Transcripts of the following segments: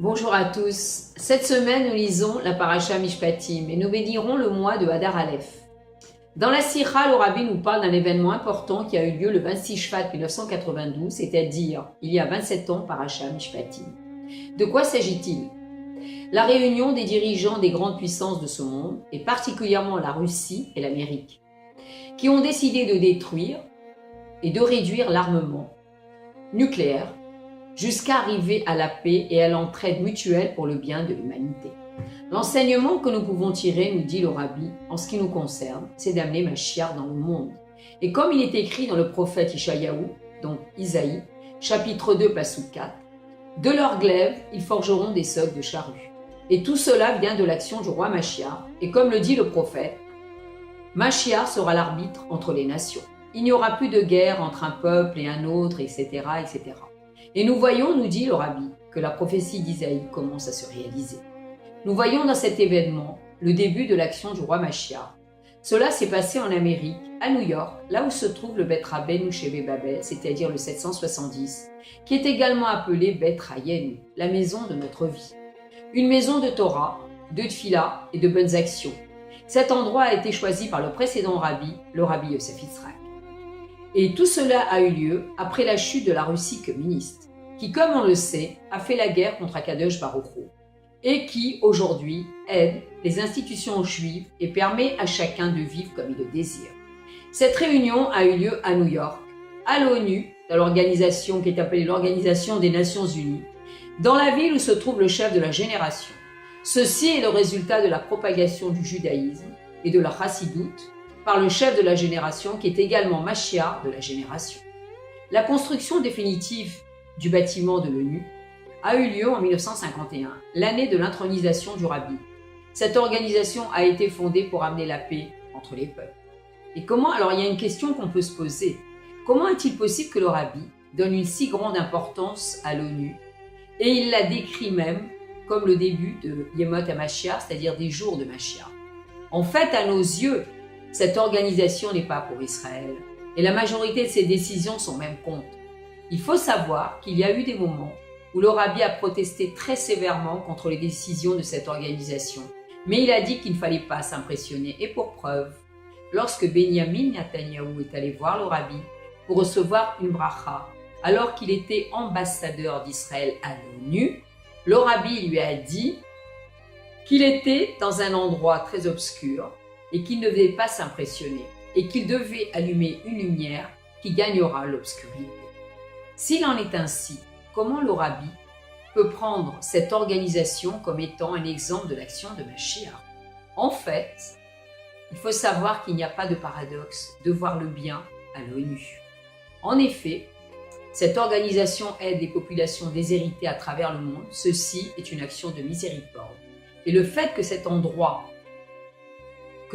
Bonjour à tous. Cette semaine, nous lisons la Parasha Mishpatim et nous bénirons le mois de Hadar Aleph. Dans la Sira, le Rabbi nous parle d'un événement important qui a eu lieu le 26 Shvat 1992, c'est-à-dire il y a 27 ans, Parasha Mishpatim. De quoi s'agit-il? La réunion des dirigeants des grandes puissances de ce monde, et particulièrement la Russie et l'Amérique, qui ont décidé de détruire et de réduire l'armement nucléaire jusqu'à arriver à la paix et à l'entraide mutuelle pour le bien de l'humanité. L'enseignement que nous pouvons tirer, nous dit le Rabbi, en ce qui nous concerne, c'est d'amener Mashiach dans le monde. Et comme il est écrit dans le prophète Ishayahu, donc Isaïe, chapitre 2, pasuk 4, « De leurs glaives, ils forgeront des socs de charrues. » Et tout cela vient de l'action du roi Mashiach. Et comme le dit le prophète, Mashiach sera l'arbitre entre les nations. Il n'y aura plus de guerre entre un peuple et un autre, etc., etc. Et nous voyons, nous dit le Rabbi, que la prophétie d'Isaïe commence à se réaliser. Nous voyons dans cet événement le début de l'action du roi Mashiach. Cela s'est passé en Amérique, à New York, là où se trouve le Bet Rabbeinu Shebe Babel, c'est-à-dire le 770, qui est également appelé Bet Hayenu, la maison de notre vie. Une maison de Torah, de Tfila et de bonnes actions. Cet endroit a été choisi par le précédent Rabbi, le Rabbi Yosef Yitzhak. Et tout cela a eu lieu après la chute de la Russie communiste, qui, comme on le sait, a fait la guerre contre Akadosh Baruch Hu, et qui, aujourd'hui, aide les institutions juives et permet à chacun de vivre comme il le désire. Cette réunion a eu lieu à New York, à l'ONU, dans l'organisation qui est appelée l'Organisation des Nations Unies, dans la ville où se trouve le chef de la génération. Ceci est le résultat de la propagation du judaïsme et de la chassidoute par le chef de la génération qui est également Mashiach de la génération. La construction définitive du bâtiment de l'ONU a eu lieu en 1951, l'année de l'intronisation du Rabbi. Cette organisation a été fondée pour amener la paix entre les peuples. Et comment? Alors il y a une question qu'on peut se poser. Comment est-il possible que le Rabbi donne une si grande importance à l'ONU? Et il la décrit même comme le début de Yemot HaMashiach, c'est-à-dire des jours de Mashiach. En fait, à nos yeux, cette organisation n'est pas pour Israël. Et la majorité de ses décisions sont même contre. Il faut savoir qu'il y a eu des moments où le Rabbi a protesté très sévèrement contre les décisions de cette organisation. Mais il a dit qu'il ne fallait pas s'impressionner. Et pour preuve, lorsque Benyamin Netanyahou est allé voir le Rabbi pour recevoir une bracha, alors qu'il était ambassadeur d'Israël à l'ONU, le Rabbi lui a dit qu'il était dans un endroit très obscur et qu'il ne devait pas s'impressionner et qu'il devait allumer une lumière qui gagnera l'obscurité. S'il en est ainsi, comment le Rabbi peut prendre cette organisation comme étant un exemple de l'action de Mashiach? En fait, il faut savoir qu'il n'y a pas de paradoxe de voir le bien à l'ONU. En effet, cette organisation aide les populations déshéritées à travers le monde. Ceci est une action de miséricorde. Et le fait que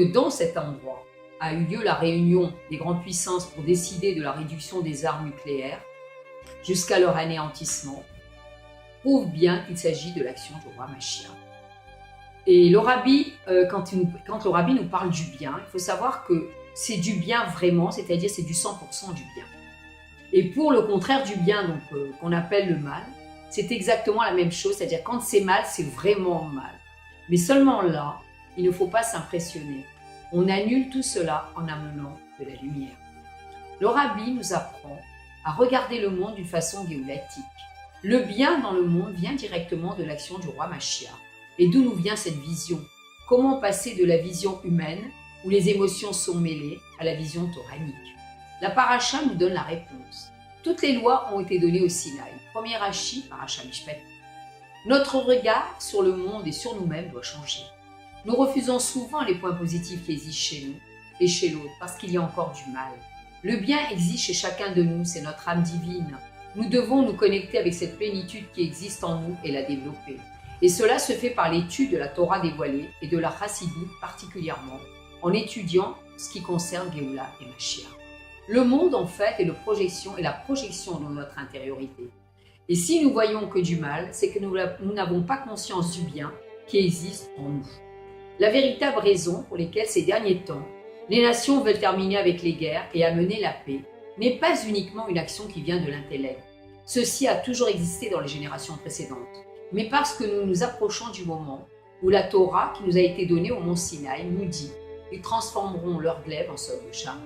dans cet endroit a eu lieu la réunion des grandes puissances pour décider de la réduction des armes nucléaires jusqu'à leur anéantissement, prouve bien qu'il s'agit de l'action du roi Mashiach. Et le Rabbi, quand le Rabbi nous parle du bien, il faut savoir que c'est du bien vraiment, c'est-à-dire c'est du 100% du bien. Et pour le contraire du bien, donc qu'on appelle le mal, c'est exactement la même chose, c'est-à-dire quand c'est mal, c'est vraiment mal. Mais seulement là, il ne faut pas s'impressionner. On annule tout cela en amenant de la lumière. Le Rabbi nous apprend à regarder le monde d'une façon géolatique. Le bien dans le monde vient directement de l'action du roi Mashiach. Et d'où nous vient cette vision? Comment passer de la vision humaine, où les émotions sont mêlées, à la vision toranique? La paracha nous donne la réponse. Toutes les lois ont été données au Sinaï. Premier Rashi, Parasha Mishpatim. Notre regard sur le monde et sur nous-mêmes doit changer. Nous refusons souvent les points positifs qui existent chez nous et chez l'autre parce qu'il y a encore du mal. Le bien existe chez chacun de nous, c'est notre âme divine. Nous devons nous connecter avec cette plénitude qui existe en nous et la développer. Et cela se fait par l'étude de la Torah dévoilée et de la Chassidoute particulièrement, en étudiant ce qui concerne Géoula et Mashiach. Le monde, en fait, est la projection de notre intériorité. Et si nous voyons que du mal, c'est que nous n'avons pas conscience du bien qui existe en nous. La véritable raison pour laquelle ces derniers temps, les nations veulent terminer avec les guerres et amener la paix n'est pas uniquement une action qui vient de l'intellect. Ceci a toujours existé dans les générations précédentes. mais parce que nous nous approchons du moment où la Torah qui nous a été donnée au mont Sinaï nous dit qu'ils transformeront leur glaive en sol de charbon.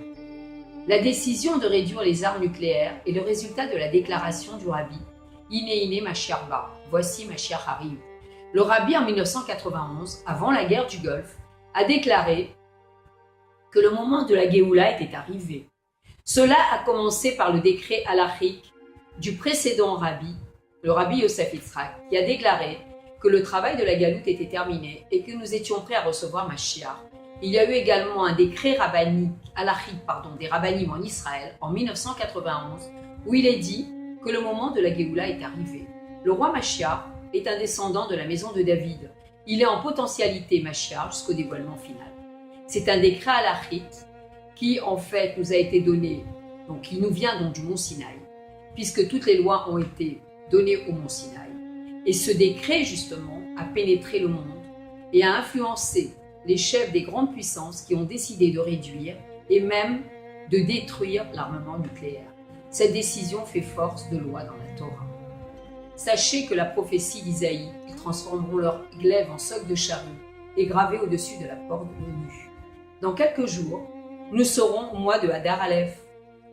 La décision de réduire les armes nucléaires est le résultat de la déclaration du rabbi Iné Mashiach Ba, voici Mashiach arrive. Le rabbi en 1991, avant la guerre du Golfe, a déclaré que le moment de la Géoula était arrivé. Cela a commencé par le décret halachique du précédent rabbi, le rabbi Yosef Yitzhak, qui a déclaré que le travail de la galoute était terminé et que nous étions prêts à recevoir Mashiach. Il y a eu également un décret rabbinique, halachique, des rabbinim en Israël en 1991 où il est dit que le moment de la Géoula est arrivé. Le roi Mashiach est un descendant de la maison de David. Il est en potentialité Mashiach jusqu'au dévoilement final. C'est un décret halachique qui en fait nous a été donné, donc qui nous vient donc du mont Sinaï, puisque toutes les lois ont été données au mont Sinaï. Et ce décret justement a pénétré le monde et a influencé les chefs des grandes puissances qui ont décidé de réduire et même de détruire l'armement nucléaire. Cette décision fait force de loi dans la Torah. Sachez que la prophétie d'Isaïe, ils transformeront leur glaive en soc de charrue, est gravée au-dessus de la porte de l'ONU. Dans quelques jours, nous serons au mois de Hadar Aleph.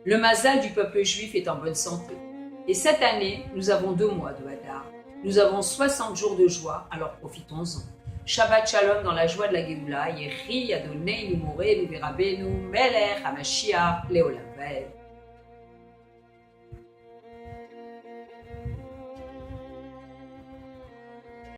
Le mazal du peuple juif est en bonne santé. Et cette année, nous avons 2 mois de Hadar. Nous avons 60 jours de joie, alors profitons-en. Shabbat Shalom dans la joie de la Géoula, Yehi Adonai Morenu Verabenu Melech HaMashiach Leolam Vaed.